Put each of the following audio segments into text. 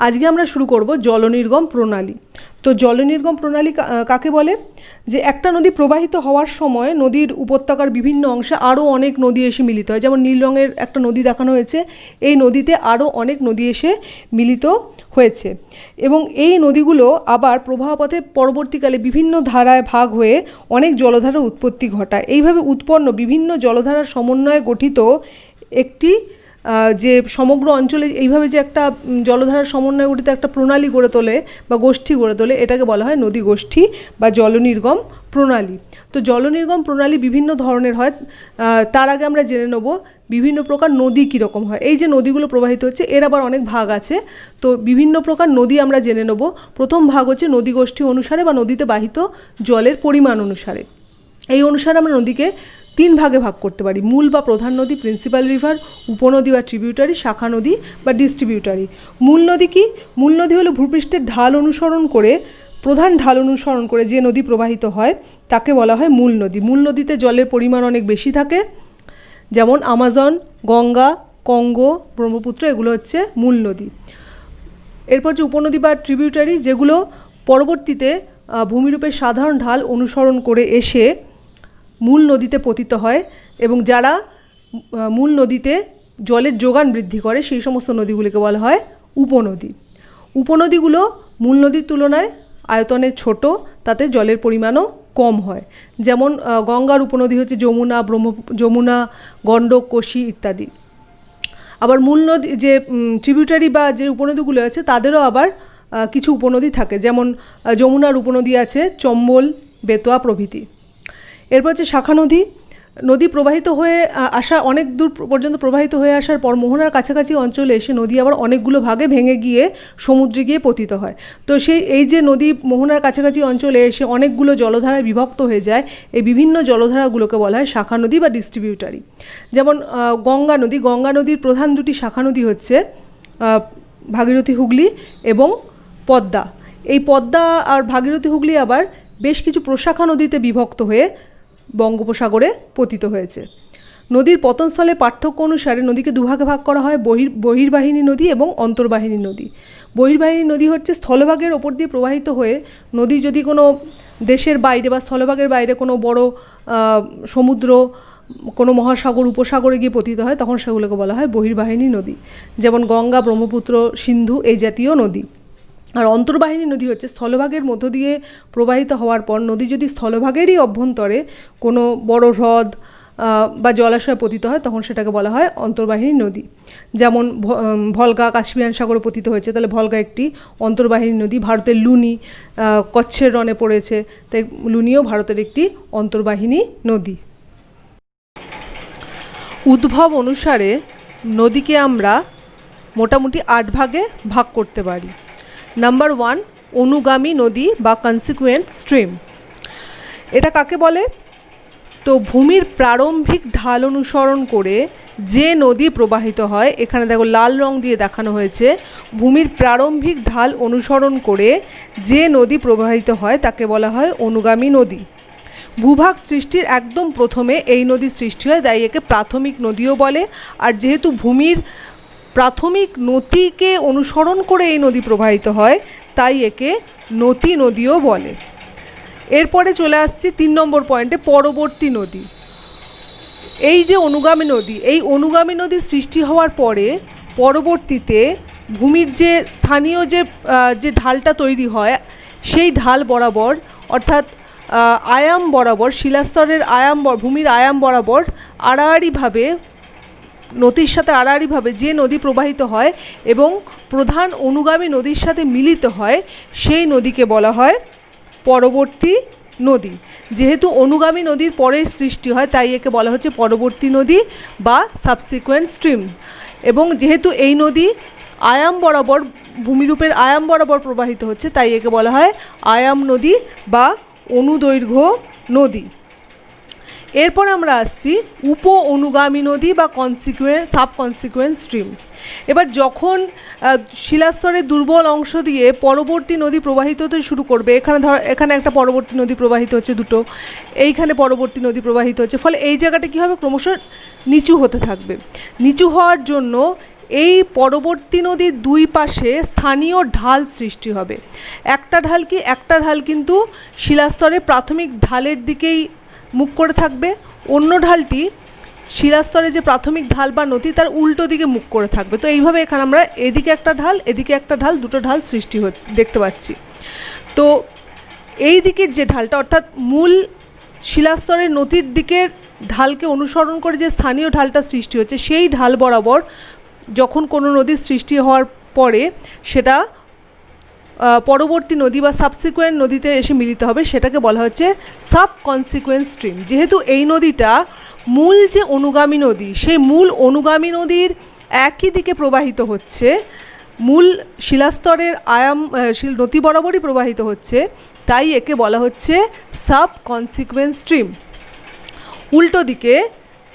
আজকে আমরা শুরু করব জলনির্গম প্রণালী। তো জলনির্গম প্রণালী কাকে বলে? যে একটা নদী প্রবাহিত হওয়ার সময় নদীর উপত্যকার বিভিন্ন অংশে আরও অনেক নদী এসে মিলিত হয়। যেমন নীল রঙের একটা নদী দেখানো হয়েছে, এই নদীতে আরও অনেক নদী এসে মিলিত হয়েছে এবং এই নদীগুলো আবার প্রবাহপথে পরবর্তীকালে বিভিন্ন ধারায় ভাগ হয়ে অনেক জলধারার উৎপত্তি ঘটায়। এইভাবে উৎপন্ন বিভিন্ন জলধারার সমন্বয়ে গঠিত একটি যে সমগ্র অঞ্চলে এইভাবে যে একটা জলধারার সমন্বয়ে গঠিত একটা প্রণালী গড়ে তোলে বা গোষ্ঠী গড়ে তোলে, এটাকে বলা হয় নদী গোষ্ঠী বা জলনির্গম প্রণালী। তো জলনির্গম প্রণালী বিভিন্ন ধরনের হয়। তার আগে আমরা জেনে নেব বিভিন্ন প্রকার নদী কীরকম হয়। এই যে নদীগুলো প্রবাহিত হচ্ছে এর আবার অনেক ভাগ আছে। তো বিভিন্ন প্রকার নদী আমরা জেনে নেব। প্রথম ভাগ হচ্ছে নদী গোষ্ঠী অনুসারে বা নদীতে বাহিত জলের পরিমাণ অনুসারে। এই অনুসারে আমরা নদীকে তিন ভাগে ভাগ করতে পারি: মূল বা প্রধান নদী, প্রিন্সিপাল রিভার, উপনদী বা ট্রিবিউটারি, শাখা নদী বা ডিস্ট্রিবিউটারি। মূল নদী কি? মূল নদী হলো ভূপৃষ্ঠের ঢাল অনুসরণ করে, প্রধান ঢাল অনুসরণ করে যে নদী প্রবাহিত হয় তাকে বলা হয় মূল নদী। মূল নদীতে জলের পরিমাণ অনেক বেশি থাকে, যেমন আমাজন, গঙ্গা, কঙ্গো, ব্রহ্মপুত্র, এগুলো হচ্ছে মূল নদী। এরপর যে উপনদী বা ট্রিবিউটারি, যেগুলো পরবর্তীতে ভূমিরূপের সাধারণ ঢাল অনুসরণ করে এসে মূল নদীতে পতিত হয় এবং যারা মূল নদীতে জলের যোগান বৃদ্ধি করে সেই সমস্ত নদীগুলিকে বলা হয় উপনদী। উপনদীগুলো মূল নদীর তুলনায় আয়তনে ছোট, তাতে জলের পরিমাণও কম হয়। যেমন গঙ্গার উপনদী হচ্ছে যমুনা, গণ্ডক, কোশি ইত্যাদি। আবার মূল নদী যে ট্রিবিউটারি বা যে উপনদীগুলো আছে তাদেরও আবার কিছু উপনদী থাকে, যেমন যমুনার উপনদী আছে চম্বল, বেতোয়া প্রভৃতি। এরপর হচ্ছে শাখা নদী। নদী প্রবাহিত হয়ে আসা অনেক দূর পর্যন্ত প্রবাহিত হয়ে আসার পর মোহনার কাছাকাছি অঞ্চলে এসে নদী আবার অনেকগুলো ভাগে ভেঙে গিয়ে সমুদ্রে গিয়ে পতিত হয়। তো এই যে নদী মোহনার কাছাকাছি অঞ্চলে এসে অনেকগুলো জলধারায় বিভক্ত হয়ে যায়, এই বিভিন্ন জলধারাগুলোকে বলা হয় শাখা নদী বা ডিস্ট্রিবিউটারি। যেমন গঙ্গা নদীর প্রধান দুটি শাখা নদী হচ্ছে ভাগীরথী, হুগলি এবং পদ্মা। এই পদ্মা আর ভাগীরথী, হুগলি আবার বেশ কিছু প্রশাখা নদীতে বিভক্ত হয়ে বঙ্গোপসাগরে পতিত হয়েছে। নদীর পতনস্থলে পার্থক্য অনুসারে নদীকে দুভাগে ভাগ করা হয়: বহির্বাহিনী নদী এবং অন্তর্বাহিনী নদী। বহির্বাহিনী নদী হচ্ছে স্থলভাগের ওপর দিয়ে প্রবাহিত হয়ে নদী যদি কোনো দেশের বাইরে বা স্থলভাগের বাইরে কোনো বড় সমুদ্র, কোনো মহাসাগর, উপসাগরে গিয়ে পতিত হয় তখন সেগুলোকে বলা হয় বহির্বাহিনী নদী, যেমন গঙ্গা, ব্রহ্মপুত্র, সিন্ধু এই জাতীয় নদী। আর অন্তর্বাহিনী নদী হচ্ছে স্থলভাগের মধ্য দিয়ে প্রবাহিত হওয়ার পর নদী যদি স্থলভাগেরই অভ্যন্তরে কোনো বড় হ্রদ বা জলাশয়ে পতিত হয় তখন সেটাকে বলা হয় অন্তর্বাহিনী নদী। যেমন ভলগা কাস্পিয়ান সাগরে পতিত হয়েছে, তাহলে ভলগা একটি অন্তর্বাহিনী নদী। ভারতের লুনি কচ্ছের রণে পড়েছে, তাই লুনিও ভারতের একটি অন্তর্বাহিনী নদী। উদ্ভব অনুসারে নদীকে আমরা মোটামুটি 8 ভাগে ভাগ করতে পারি। নাম্বার 1, অনুগামী নদী বা কনসিকুয়েন্ট স্ট্রিম। এটা কাকে বলে? তো ভূমির প্রারম্ভিক ঢাল অনুসরণ করে যে নদী প্রবাহিত হয়, এখানে দেখো লাল রং দিয়ে দেখানো হয়েছে, ভূমির প্রারম্ভিক ঢাল অনুসরণ করে যে নদী প্রবাহিত হয় তাকে বলা হয় অনুগামী নদী। ভূভাগ সৃষ্টির একদম প্রথমে এই নদী সৃষ্টি হয়, তাই একে প্রাথমিক নদীও বলে। আর যেহেতু ভূমির প্রাথমিক নতিকে অনুসরণ করে এই নদী প্রবাহিত হয় তাই একে নতি নদীও বলে। এরপরে চলে আসছি 3 নম্বর পয়েন্টে, পরবর্তী নদী। এই যে অনুগামী নদী, এই অনুগামী নদী সৃষ্টি হওয়ার পরে পরবর্তীতে ভূমির যে স্থানীয় যে ঢালটা তৈরি হয় সেই ঢাল বরাবর, অর্থাৎ আয়াম বরাবর, শিলাস্তরের ভূমির আয়াম বরাবর আড়াআড়িভাবে নদীর সাথে আড়াআড়িভাবে যে নদী প্রবাহিত হয় এবং প্রধান অনুগামী নদীর সাথে মিলিত হয় সেই নদীকে বলা হয় পরবর্তী নদী। যেহেতু অনুগামী নদীর পরের সৃষ্টি হয় তাই একে বলা হচ্ছে পরবর্তী নদী বা সাবসিকুয়েন্ট স্ট্রিম। এবং যেহেতু এই নদী আয়াম বরাবর, ভূমিরূপের আয়াম বরাবর প্রবাহিত হচ্ছে তাই একে বলা হয় আয়াম নদী বা অনুদৈর্ঘ্য নদী। এরপর আমরা আসছি উপ অনুগামী নদী বা সাবকনসিকুয়েন্ট স্ট্রিম। এবার যখন শিলাস্তরের দুর্বল অংশ দিয়ে পরবর্তী নদী প্রবাহিত হতে শুরু করবে, এখানে একটা পরবর্তী নদী প্রবাহিত হচ্ছে, দুটো এইখানে পরবর্তী নদী প্রবাহিত হচ্ছে, ফলে এই জায়গাটা কী হবে, ক্রমশ নিচু হতে থাকবে। নিচু হওয়ার জন্য এই পরবর্তী নদীর দুই পাশে স্থানীয় ঢাল সৃষ্টি হবে। একটা ঢাল কি, একটা ঢাল কিন্তু শিলাস্তরের প্রাথমিক ঢালের দিকেই মুখ করে থাকবে, অন্য ঢালটি শিলাস্তরে যে প্রাথমিক ঢাল বা নদী তার উল্টো দিকে মুখ করে থাকবে। তো এইভাবে এখানে আমরা এদিকে একটা ঢাল, এদিকে একটা ঢাল, দুটো ঢাল সৃষ্টি দেখতে পাচ্ছি। তো এই দিকের যে ঢালটা, অর্থাৎ মূল শিলাস্তরের নদীর দিকের ঢালকে অনুসরণ করে যে স্থানীয় ঢালটা সৃষ্টি হচ্ছে, সেই ঢাল বরাবর যখন কোনো নদীর সৃষ্টি হওয়ার পরে সেটা পরবর্তী নদী বা সাবসিকুয়েন্ট নদীতে এসে মিলিত হবে, সেটাকে বলা হচ্ছে সাবকনসিকুয়েন্ট স্ট্রিম। যেহেতু এই নদীটা মূল যে অনুগামী নদী, সেই মূল অনুগামী নদীর একই দিকে প্রবাহিত হচ্ছে, মূল শিলাস্তরের নদী বরাবরই প্রবাহিত হচ্ছে, তাই একে বলা হচ্ছে সাবকনসিকুয়েন্ট স্ট্রিম। উল্টো দিকে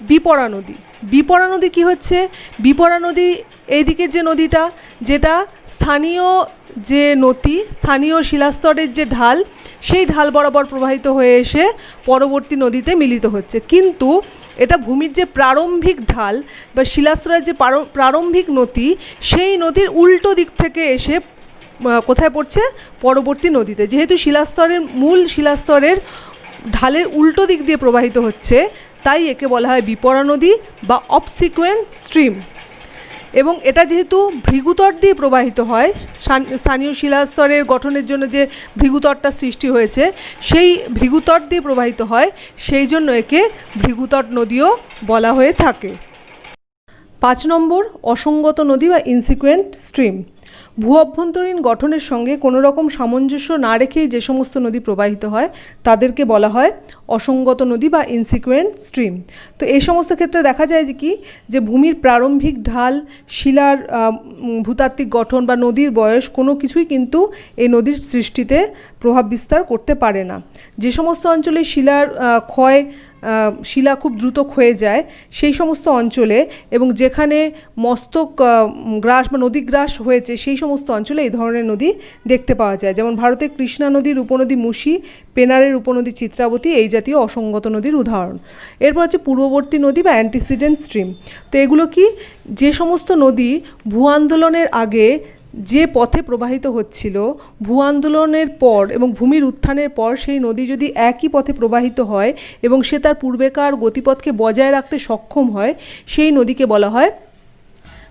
বিপরা নদী। বিপরা নদী কী হচ্ছে? বিপরা নদী এই দিকের যে নদীটা, যেটা স্থানীয় যে নদী, স্থানীয় শিলাস্তরের যে ঢাল, সেই ঢাল বরাবর প্রবাহিত হয়ে এসে পরবর্তী নদীতে মিলিত হচ্ছে, কিন্তু এটা ভূমির যে প্রারম্ভিক ঢাল বা শিলাস্তরের যে প্রারম্ভিক নদী, সেই নদীর উল্টো দিক থেকে এসে কোথায় পড়ছে? পরবর্তী নদীতে। যেহেতু মূল শিলাস্তরের ঢালের উল্টো দিক দিয়ে প্রবাহিত হচ্ছে, তাই একে বলা হয় বিপরা নদী বা অবসিকুয়েন্ট স্ট্রিম। এবং এটা যেহেতু ভৃগুতট দিয়ে প্রবাহিত হয়, স্থানীয় শিলাস্তরের গঠনের জন্য যে ভৃগুতটটা সৃষ্টি হয়েছে, সেই ভৃগুতট দিয়ে প্রবাহিত হয়, সেই জন্য একে ভৃগুতট নদীও বলা হয়ে থাকে। 5 নম্বর, অসঙ্গত নদী বা ইনসিকুয়েন্ট স্ট্রিম। ভূ অভ্যন্তরীণ গঠনের সঙ্গে কোনো রকম সামঞ্জস্য না রেখেই যে সমস্ত নদী প্রবাহিত হয় তাদেরকে বলা হয় অসঙ্গত নদী বা ইনসিকুয়েন্ট স্ট্রিম। তো এই সমস্ত ক্ষেত্রে দেখা যায় যে ভূমির প্রারম্ভিক ঢাল, শিলার ভূতাত্ত্বিক গঠন বা নদীর বয়স কোনো কিছুই কিন্তু এই নদীর সৃষ্টিতে প্রভাব বিস্তার করতে পারে না। যে সমস্ত অঞ্চলে শিলা খুব দ্রুত ক্ষয়ে যায়, সেই সমস্ত অঞ্চলে, এবং যেখানে মস্তক গ্রাস বা নদী গ্রাস হয়েছে, সেই সমস্ত অঞ্চলে এই ধরনের নদী দেখতে পাওয়া যায়। যেমন ভারতের কৃষ্ণা নদীর উপনদী মুসি, পেনারের উপনদী চিত্রাবতী এই জাতীয় অসঙ্গত নদীর উদাহরণ। এরপর হচ্ছে পূর্ববর্তী নদী বা অ্যান্টিসিডেন্ট স্ট্রিম। তো এগুলো কি? যে সমস্ত নদী ভূ আন্দোলনের আগে যে পথে প্রবাহিত হচ্ছিল, ভূ আন্দোলনের পর এবং ভূমির উত্থানের পর সেই নদী যদি একই পথে প্রবাহিত হয় এবং সে তার পূর্বেকার গতিপথকে বজায় রাখতে সক্ষম হয়, সেই নদীকে বলা হয়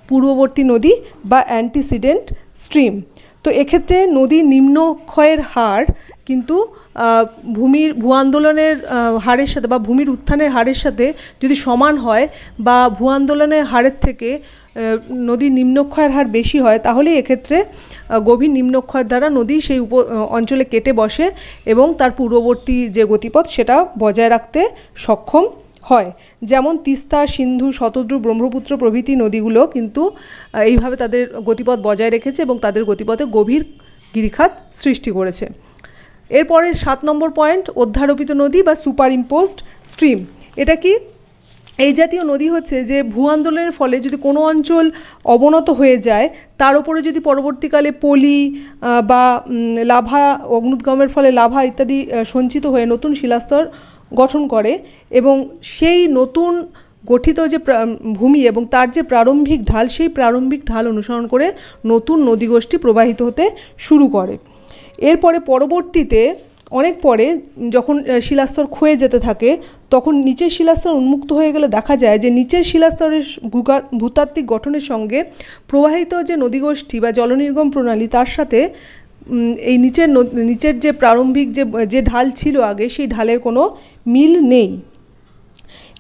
পূর্ববর্তী নদী বা অ্যান্টিসিডেন্ট স্ট্রিম। তো এক্ষেত্রে নদীর নিম্নক্ষয়ের হার কিন্তু ভূ আন্দোলনের হারের সাথে বা ভূমির উত্থানের হারের সাথে যদি সমান হয়, বা ভূ আন্দোলনের হারের থেকে নদীর নিম্নক্ষয়ের হার বেশি হয়, তাহলে এক্ষেত্রে গভীর নিম্নক্ষয়ের দ্বারা নদী সেই অঞ্চলে কেটে বসে এবং তার পূর্ববর্তী যে গতিপথ সেটা বজায় রাখতে সক্ষম হয়। যেমন তিস্তা, সিন্ধু, শতদ্রু, ব্রহ্মপুত্র প্রভৃতি নদীগুলো কিন্তু এইভাবে তাদের গতিপথ বজায় রেখেছে এবং তাদের গতিপথে গভীর গিরিখাত সৃষ্টি করেছে। এরপরে 7 নম্বর পয়েন্ট, অধ্যারোপিত নদী বা সুপার ইম্পোজড স্ট্রিম। এটা কি? এই জাতীয় নদী হচ্ছে যে ভূ আন্দোলনের ফলে যদি কোনো অঞ্চল অবনত হয়ে যায়, তার উপরে যদি পরবর্তীকালে পলি বা লাভা, অগ্নুদ্গমের ফলে লাভা ইত্যাদি সঞ্চিত হয়ে নতুন শিলাস্তর গঠন করে, এবং সেই নতুন গঠিত যে ভূমি এবং তার যে প্রারম্ভিক ঢাল, সেই প্রারম্ভিক ঢাল অনুসরণ করে নতুন নদীগোষ্ঠী প্রবাহিত হতে শুরু করে। এরপরে পরবর্তীতে অনেক পরে যখন শিলাস্তর ক্ষয়ে যেতে থাকে, তখন নিচের শিলাস্তর উন্মুক্ত হয়ে গেলে দেখা যায় যে নিচের শিলাস্তরের ভূতাত্ত্বিক গঠনের সঙ্গে প্রবাহিত যে নদীগোষ্ঠী বা জলনির্গম প্রণালী, তার সাথে এই নিচের যে প্রারম্ভিক যে ঢাল ছিল আগে, সেই ঢালের কোনো মিল নেই,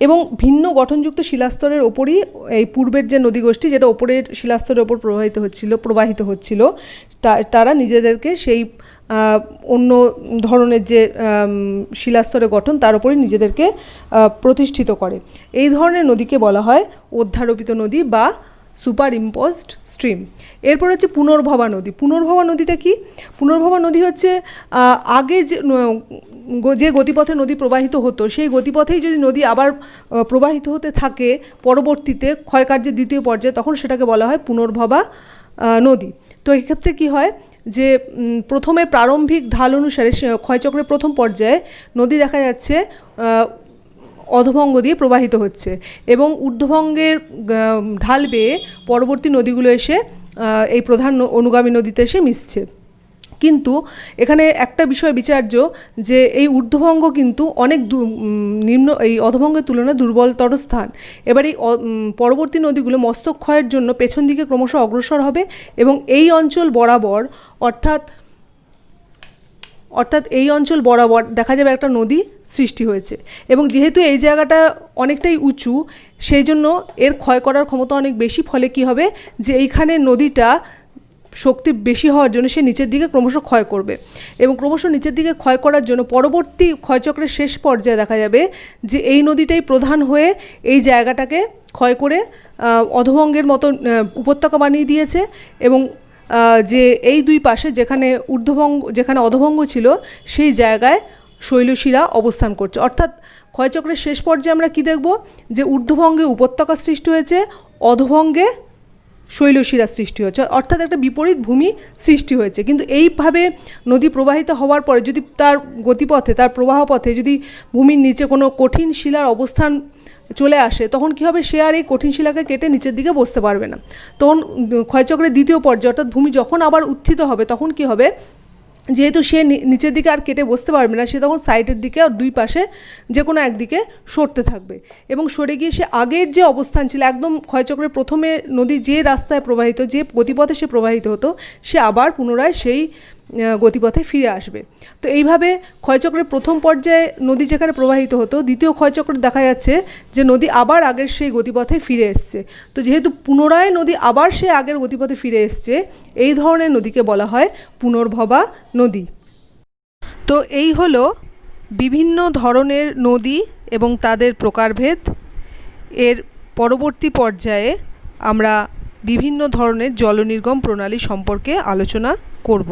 এবং ভিন্ন গঠনযুক্ত শিলাস্তরের ওপরই এই পূর্বের যে নদীগোষ্ঠী, যেটা ওপরের শিলাস্তরের ওপর প্রবাহিত হচ্ছিল, তারা নিজেদেরকে সেই অন্য ধরনের যে শিলাস্তরের গঠন, তার উপরই নিজেদেরকে প্রতিষ্ঠিত করে। এই ধরনের নদীকে বলা হয় অধ্যারোপিত নদী বা সুপার ইম্পোজড স্ট্রিম। এরপর হচ্ছে পুনর্ভবা নদী। পুনর্ভবা নদীটা কি? পুনর্ভবা নদী হচ্ছে আগে যে গতিপথে নদী প্রবাহিত হতো, সেই গতিপথেই যদি নদী আবার প্রবাহিত হতে থাকে পরবর্তীতে ক্ষয়কার্যের দ্বিতীয় পর্যায়ে, তখন সেটাকে বলা হয় পুনর্ভবা নদী। তো এক্ষেত্রে কি হয় যে প্রথমে প্রারম্ভিক ঢাল অনুসারে ক্ষয়চক্রের প্রথম পর্যায়ে নদী দেখা যাচ্ছে অধভঙ্গ দিয়ে প্রবাহিত হচ্ছে এবং ঊর্ধ্বভঙ্গের ঢাল বেয়ে পরবর্তী নদীগুলো এসে এই প্রধান অনুগামী নদীতে এসে মিশছে। কিন্তু এখানে একটা বিষয় বিচার্য যে এই ঊর্ধ্বভঙ্গ কিন্তু অনেক নিম্ন, এই অধভঙ্গের তুলনায় দুর্বলতর স্থান। এবার এই পরবর্তী নদীগুলো মস্তক ক্ষয়ের জন্য পেছন দিকে ক্রমশ অগ্রসর হবে এবং এই অঞ্চল বরাবর অর্থাৎ এই অঞ্চল বরাবর দেখা যাবে একটা নদী সৃষ্টি হয়েছে। এবং যেহেতু এই জায়গাটা অনেকটাই উঁচু, সেই জন্য এর ক্ষয় করার ক্ষমতা অনেক বেশি। ফলে কি হবে যে এইখানে নদীটা শক্তি বেশি হওয়ার জন্য সে নিচের দিকে ক্রমশ ক্ষয় করবে এবং ক্রমশ নিচের দিকে ক্ষয় করার জন্য পরবর্তী ক্ষয়চক্রের শেষ পর্যায়ে দেখা যাবে যে এই নদীটাই প্রধান হয়ে এই জায়গাটাকে ক্ষয় করে অধভঙ্গের মতো উপত্যকা বানিয়ে দিয়েছে এবং যে এই দুই পাশে যেখানে অধভঙ্গ ছিল সেই জায়গায় শৈলশিরা অবস্থান করছে। অর্থাৎ ক্ষয়চক্রের শেষ পর্যায়ে আমরা কি দেখব যে ঊর্ধ্বভঙ্গে উপত্যকা সৃষ্টি হয়েছে, অধভঙ্গে শৈলশিরা সৃষ্টি হয়েছে, অর্থাৎ একটা বিপরীত ভূমি সৃষ্টি হয়েছে। কিন্তু এইভাবে নদী প্রবাহিত হওয়ার পরে যদি তার গতিপথে, তার প্রবাহ পথে যদি ভূমির নিচে কোনো কঠিন শিলার অবস্থান চলে আসে, তখন কী হবে, সে আর এই কঠিন শিলাকে কেটে নিচের দিকে বসতে পারবে না। তখন ক্ষয়চক্রের দ্বিতীয় পর্যায়ে অর্থাৎ ভূমি যখন আবার উত্থিত হবে, তখন কি হবে, যেহেতু সে নিচের দিকে আর কেটে বসতে পারবে না, সে তখন সাইডের দিকে আর দুই পাশে যে কোনো একদিকে সরতে থাকবে এবং সরে গিয়ে সে আগের যে অবস্থান ছিল, একদম ক্ষয়চক্রের প্রথমে নদী যে রাস্তায় প্রবাহিত, যে গতিপথে সে প্রবাহিত হতো, সে আবার পুনরায় সেই গতিপথে ফিরে আসবে। তো এইভাবে ক্ষয়চক্রের প্রথম পর্যায়ে নদী যেখানে প্রবাহিত হতো, দ্বিতীয় ক্ষয়চক্রে দেখা যাচ্ছে যে নদী আবার আগের সেই গতিপথে ফিরে এসছে। তো যেহেতু পুনরায় নদী আবার সে আগের গতিপথে ফিরে এসছে, এই ধরনের নদীকে বলা হয় পুনর্ভবা নদী। তো এই হলো বিভিন্ন ধরনের নদী এবং তাদের প্রকারভেদ। এর পরবর্তী পর্যায়ে আমরা বিভিন্ন ধরনের জলনির্গম প্রণালী সম্পর্কে আলোচনা করব।